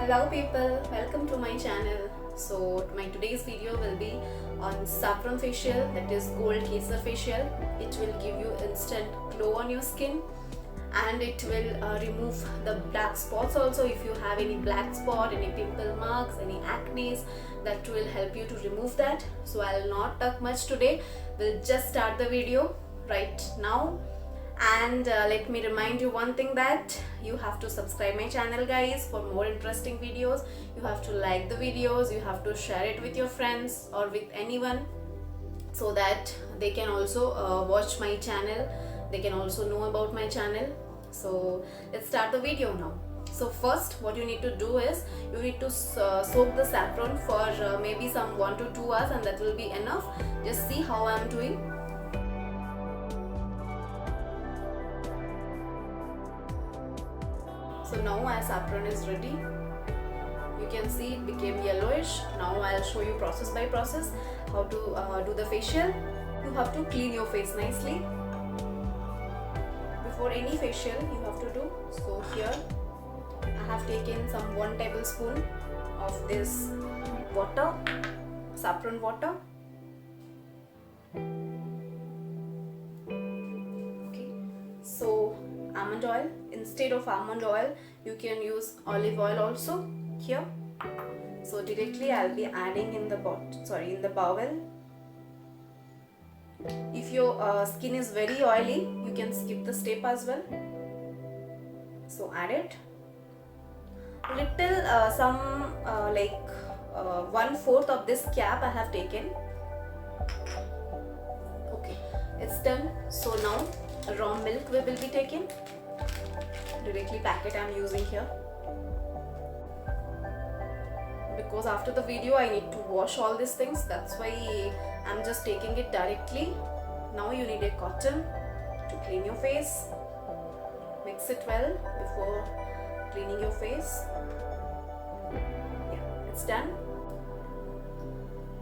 Hello people, welcome to my channel. So my today's video will be on saffron facial, that is gold kesar facial. It will give you instant glow on your skin and it will remove the black spots also. If you have any black spot, any pimple marks, any acne, that will help you to remove that. So I'll not talk much today, we'll just start the video right now. And let me remind you one thing, that you have to subscribe my channel guys for more interesting videos. You have to like the videos, you have to share it with your friends or with anyone so that they can also watch my channel, they can also know about my channel. So let's start the video now. So first what you need to do is you need to soak the saffron for maybe some 1 to 2 hours, and that will be enough. Just see how I am doing. So now my saffron is ready. You can see it became yellowish. Now I'll show you process by process how to do the facial. You have to clean your face nicely before any facial you have to do. So here I have taken some 1 tablespoon of this water, saffron water. Okay, so almond oil. Instead of almond oil you can use olive oil also here. So directly I'll be adding in the bowl. If your skin is very oily, you can skip the step as well. So add it little, like 1/4 of this cap I have taken. Okay, it's done. So now raw milk we will be taking. Directly packet I am using here, because after the video I need to wash all these things, that's why I'm just taking it directly. Now you need a cotton to clean your face. Mix it well before cleaning your face. Yeah, it's done.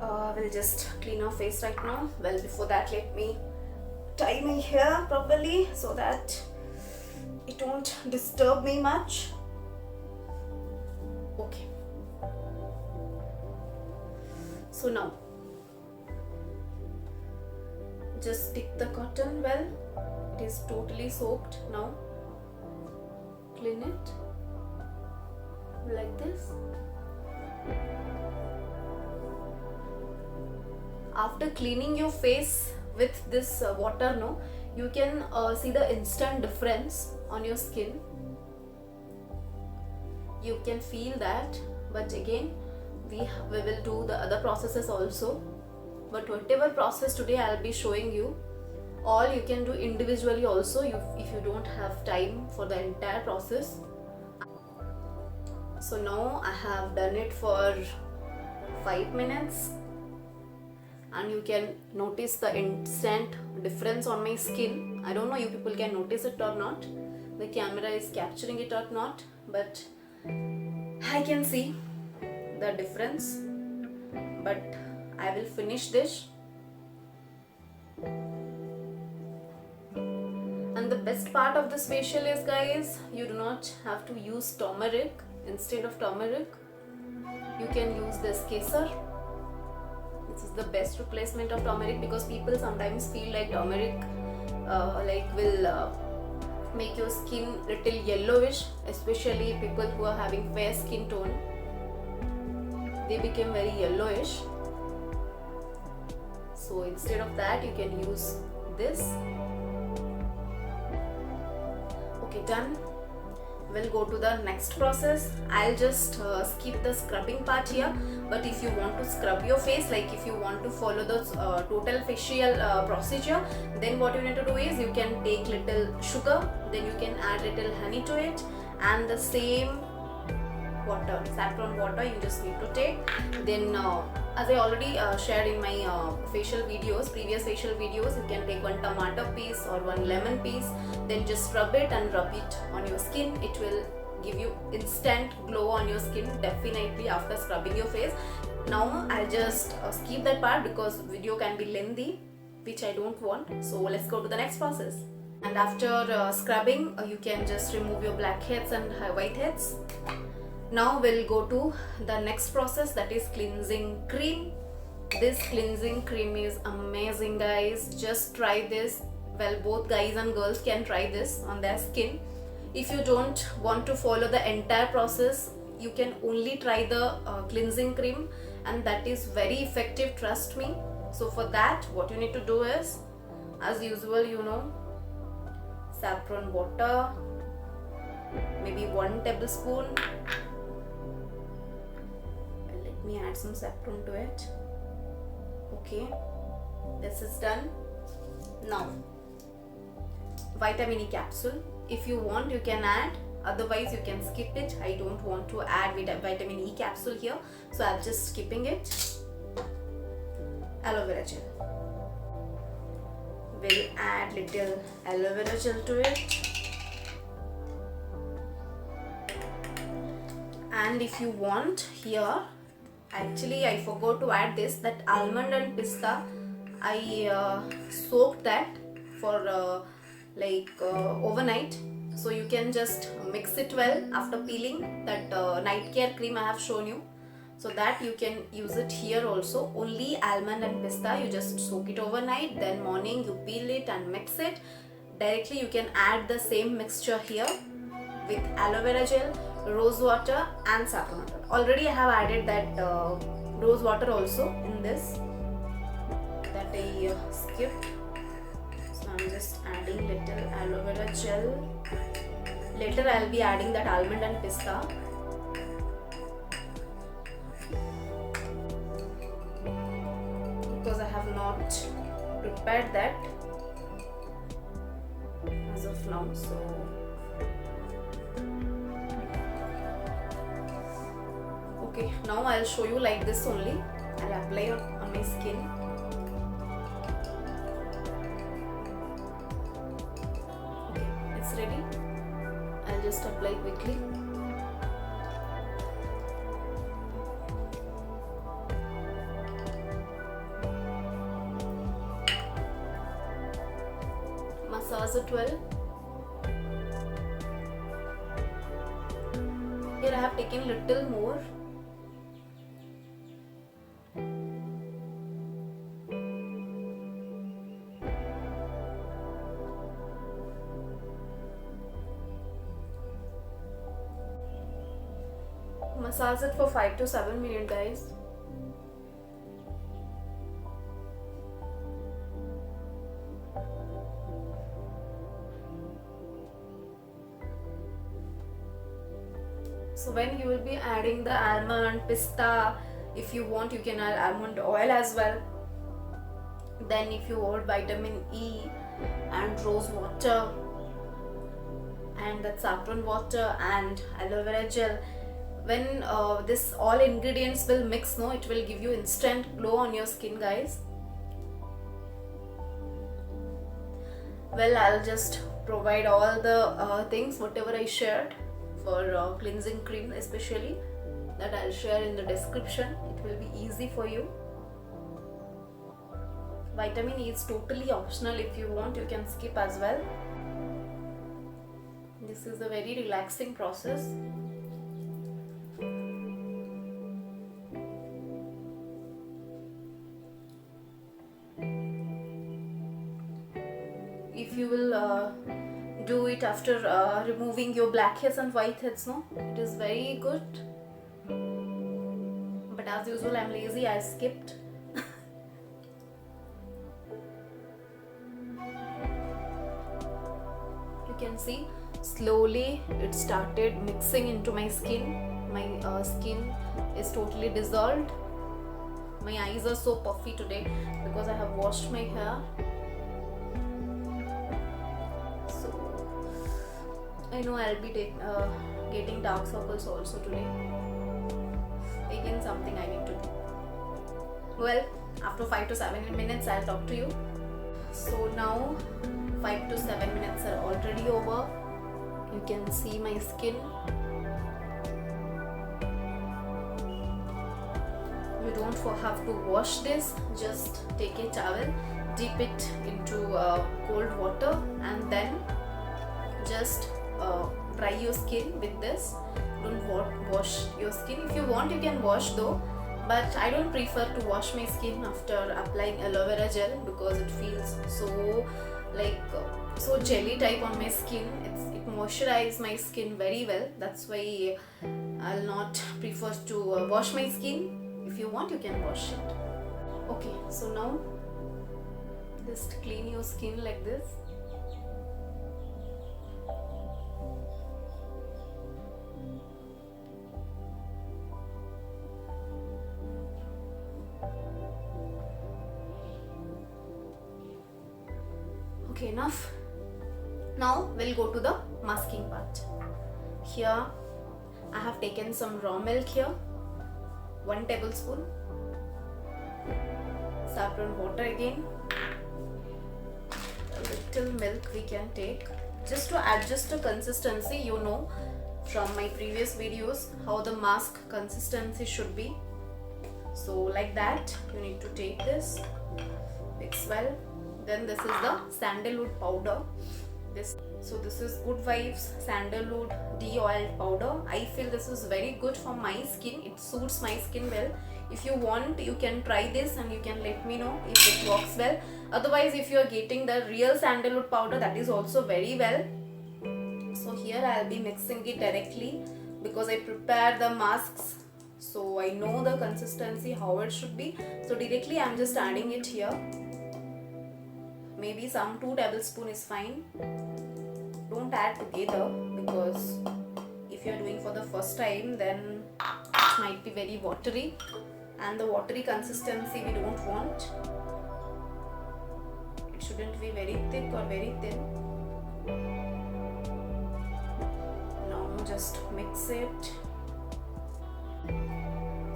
We'll just clean our face right now. Well, before that let me tie my hair properly so that it won't disturb me much. Okay. So now just stick the cotton well. It is totally soaked now. Clean it like this. After cleaning your face with this water, no, you can see the instant difference on your skin. You can feel that, but again we will do the other processes also. But whatever process today I'll be showing you, all you can do individually also if you don't have time for the entire process. So now I have done it for 5 minutes and you can notice the instant difference on my skin. I don't know you people can notice it or not, the camera is capturing it or not, but I can see the difference. But I will finish this. And the best part of this facial is, guys, you do not have to use turmeric. Instead of turmeric you can use this kesar. This is the best replacement of turmeric, because people sometimes feel like turmeric will make your skin little yellowish, especially people who are having fair skin tone. They become very yellowish. So instead of that you can use this. Okay, done. We'll go to the next process. I'll just skip the scrubbing part here, but if you want to scrub your face, like if you want to follow the total facial procedure, then what you need to do is you can take little sugar, then you can add little honey to it, and the same water, saffron water, you just need to take. Then as I already shared in my facial videos, previous facial videos, you can take 1 tomato piece or 1 lemon piece, then just rub it and rub it on your skin. It will give you instant glow on your skin, definitely, after scrubbing your face. Now I'll just skip that part because video can be lengthy, which I don't want. So let's go to the next process. And after scrubbing, you can just remove your blackheads and whiteheads. Now we'll go to the next process, that is cleansing cream. This cleansing cream is amazing, guys. Just try this. Well, both guys and girls can try this on their skin. If you don't want to follow the entire process, you can only try the cleansing cream, and that is very effective, trust me. So for that, what you need to do is, as usual, you know, saffron water, maybe 1 tablespoon. Let me add some saffron to it. Okay, this is done. Now, vitamin E capsule. If you want, you can add, otherwise you can skip it. I don't want to add vitamin E capsule here, so I'm just skipping it. Aloe vera gel. We'll add little aloe vera gel to it. And if you want here, actually I forgot to add this, that almond and pista, I soaked that for overnight, so you can just mix it well after peeling that night care cream I have shown you, so that you can use it here also. Only almond and pista, you just soak it overnight, then morning you peel it and mix it. Directly you can add the same mixture here with aloe vera gel, rose water and saffron water. Already I have added that rose water also in this, that I skipped. So I'm just adding little aloe vera gel. Later I'll be adding that almond and pista. Because I have not prepared that as of now, so okay, now I'll show you like this only. I'll apply on my skin. Okay, it's ready. I'll just apply quickly. Massage it well. Here I have taken little more. Massage it for 5 to 7 minutes, guys. So when you will be adding the almond, pista, if you want you can add almond oil as well. Then if you want vitamin E and rose water and that saffron water and aloe vera gel, when this all ingredients will mix, no, it will give you instant glow on your skin, guys. Well, I'll just provide all the things whatever I shared for cleansing cream, especially that I'll share in the description. It will be easy for you. Vitamin E is totally optional. If you want, you can skip as well. This is a very relaxing process. If you will do it after removing your blackheads and whiteheads, no, it is very good. But as usual, I'm lazy, I skipped. You can see slowly it started mixing into my skin. My skin is totally dissolved. My eyes are so puffy today because I have washed my hair. I know I'll be getting dark circles also today. Again, something I need to do. Well, after 5 to 7 minutes, I'll talk to you. So now 5 to 7 minutes are already over. You can see my skin. You don't have to wash this. Just take a towel, dip it into cold water, and then just dry your skin with this. Don't wash your skin. If you want, you can wash though, but I don't prefer to wash my skin after applying aloe vera gel because it feels so like so jelly type on my skin. It moisturizes my skin very well. That's why I'll not prefer to wash my skin. If you want, you can wash it. Okay, so now just clean your skin like this. Okay, enough. Now we'll go to the masking part. Here I have taken some raw milk here, 1 tablespoon, saffron water again, a little milk we can take just to adjust the consistency. You know from my previous videos how the mask consistency should be. So like that you need to take this, mix well. Then this is the sandalwood powder. So this is Good Vibes Sandalwood De-Oiled Powder. I feel this is very good for my skin. It suits my skin well. If you want, you can try this and you can let me know if it works well. Otherwise, if you are getting the real sandalwood powder, that is also very well. So here I will be mixing it directly because I prepare the masks. So I know the consistency, how it should be. So directly I am just adding it here. Maybe some 2 tablespoons is fine. Don't add together because if you are doing for the first time, then it might be very watery, and the watery consistency we don't want. It shouldn't be very thick or very thin. Now just mix it.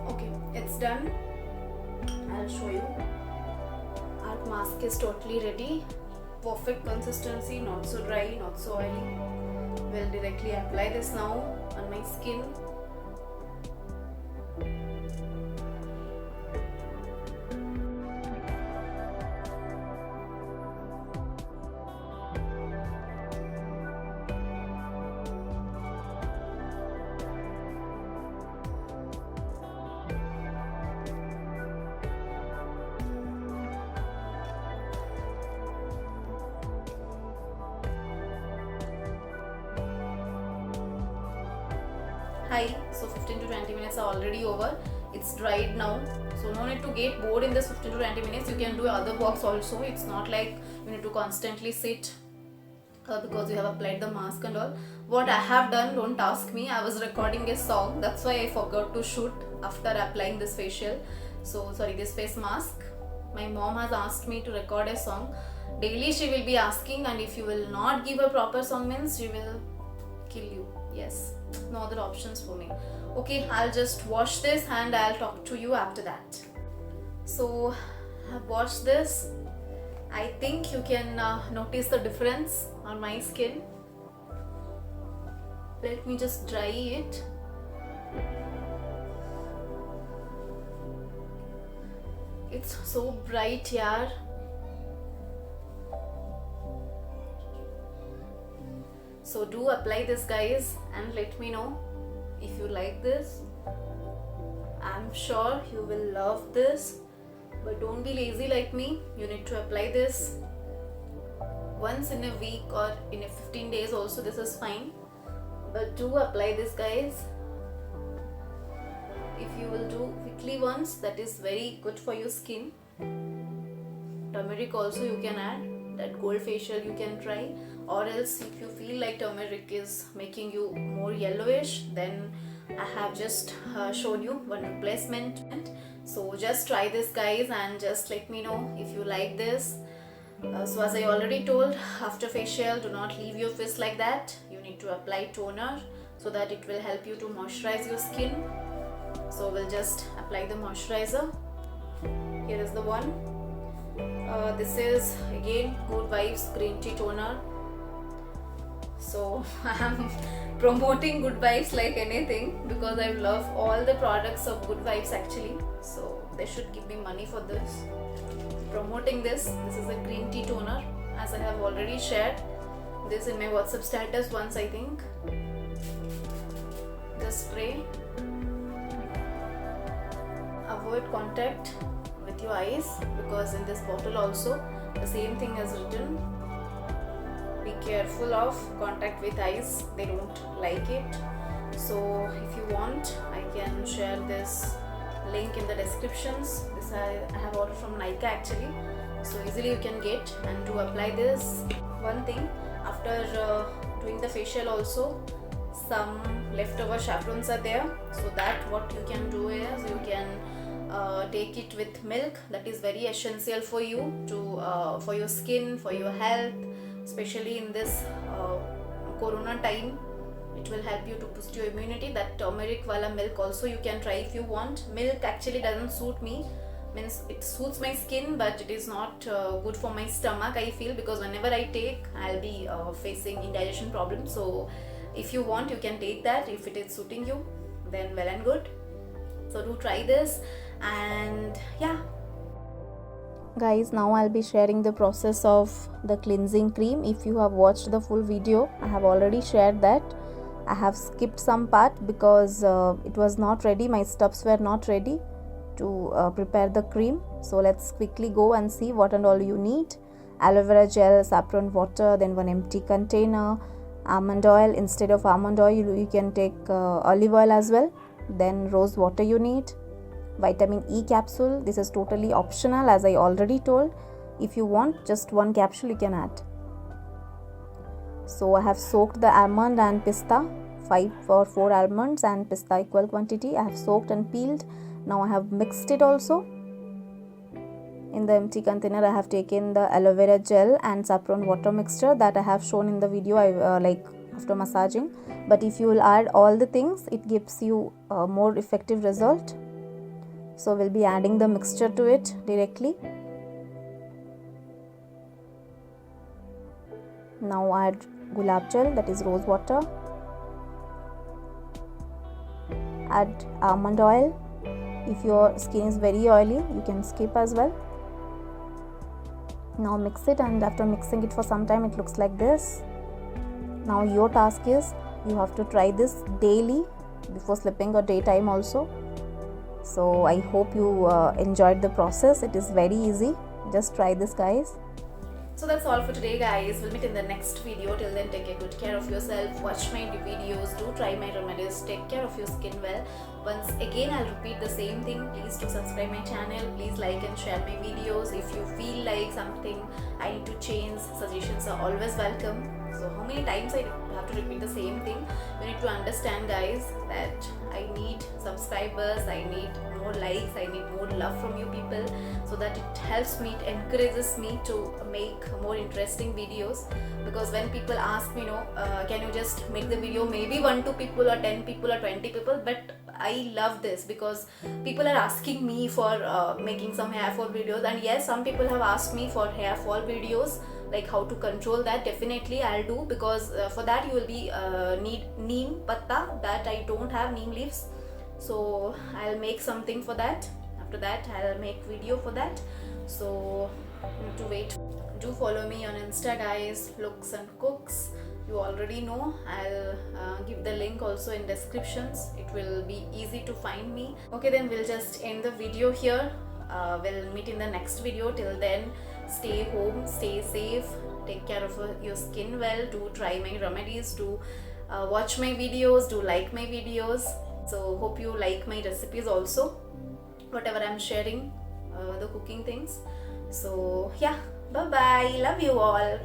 Okay, it's done. I'll show you. Our mask is totally ready. Perfect consistency, not so dry, not so oily. We'll directly apply this now on my skin. Hi, so 15 to 20 minutes are already over. It's dried now, so no need to get bored in this 15 to 20 minutes. You can do other works also. It's not like you need to constantly sit because you have applied the mask and all. What I have done, don't ask me. I was recording a song, that's why I forgot to shoot after applying this facial. So sorry, this face mask. My mom has asked me to record a song. Daily she will be asking, and if you will not give a proper song means she will kill you. Yes, no other options for me. Okay, I'll just wash this and I'll talk to you after that. So I've washed this. I think you can notice the difference on my skin. Let me just dry it. It's so bright here. So do apply this, guys, and let me know if you like this. I'm sure you will love this, but don't be lazy like me. You need to apply this once in a week or in a 15 days also. This is fine, but do apply this, guys. If you will do weekly once, that is very good for your skin. Turmeric also you can add. That gold facial you can try, or else if you feel like turmeric is making you more yellowish, then I have just showed you one replacement. So just try this, guys, and just let me know if you like this. So as I already told, after facial, do not leave your face like that. You need to apply toner so that it will help you to moisturize your skin. So we'll just apply the moisturizer. Here is the one. This is again Good Vibes Green Tea Toner. So I am promoting Good Vibes like anything because I love all the products of Good Vibes actually. So they should give me money for this. Promoting this. This is a green tea toner, as I have already shared this in my WhatsApp status once, I think. this spray. Avoid contact with your eyes, because in this bottle also the same thing is written. Be careful of contact with eyes, they don't like it. So if you want, I can share this link in the descriptions. This I have ordered from Nykaa actually, so easily you can get. And to apply this, one thing, after doing the facial also, some leftover saffrons are there, so that what you can do is you can take it with milk. That is very essential for you to for your skin, for your health, especially in this corona time. It will help you to boost your immunity. That turmeric wala milk also you can try if you want. Milk actually doesn't suit me, means it suits my skin, but it is not good for my stomach, I feel, because whenever I take, I'll be facing indigestion problems. So if you want, you can take that. If it is suiting you, then well and good. So do try this. And yeah guys, now I'll be sharing the process of the cleansing cream. If you have watched the full video, I have already shared that. I have skipped some part because it was not ready, my stuffs were not ready to prepare the cream. So let's quickly go and see what and all you need. Aloe vera gel, saffron water, then one empty container, almond oil. Instead of almond oil, you can take olive oil as well. Then rose water you need. Vitamin E capsule, this is totally optional, as I already told. If you want just one capsule, you can add. So I have soaked the almond and pista, 5 or 4 almonds and pista equal quantity. I have soaked and peeled. Now I have mixed it also. In the empty container, I have taken the aloe vera gel and saffron water mixture that I have shown in the video, like after massaging. But if you will add all the things, it gives you a more effective result. So we'll be adding the mixture to it directly. Now add gulab jal, that is rose water. Add almond oil. If your skin is very oily, you can skip as well. Now mix it, and after mixing it for some time, it looks like this. Now your task is, you have to try this daily before sleeping or daytime also. So I hope you enjoyed the process. It is very easy. Just try this, guys. So that's all for today, guys. We'll meet in the next video. Till then, take a good care of yourself. Watch my videos. Do try my remedies. Take care of your skin well. Once again, I'll repeat the same thing. Please do subscribe my channel. Please like and share my videos. If you feel like something I need to change, suggestions are always welcome. So how many times I have to repeat the same thing? You need to understand, guys, that I need subscribers, I need more likes, I need more love from you people, so that it helps me, it encourages me to make more interesting videos. Because when people ask me, can you just make the video maybe 1-2 people or 10 people or 20 people, but I love this because people are asking me for making some hair fall videos. And yes, some people have asked me for hair fall videos, like how to control that. Definitely I'll do, because for that you will be need neem patta, that I don't have, neem leaves. So I'll make something for that. After that I'll make video for that. So you need to wait. Do follow me on Insta, guys, Looks and Cooks. You already know. I'll give the link also in descriptions. It will be easy to find me. Okay, then we'll just end the video here. We'll meet in the next video. Till then, stay home, stay safe, take care of your skin well. Do try my remedies, do watch my videos, do like my videos. So hope you like my recipes also, whatever I'm sharing, the cooking things. So yeah, bye bye, love you all.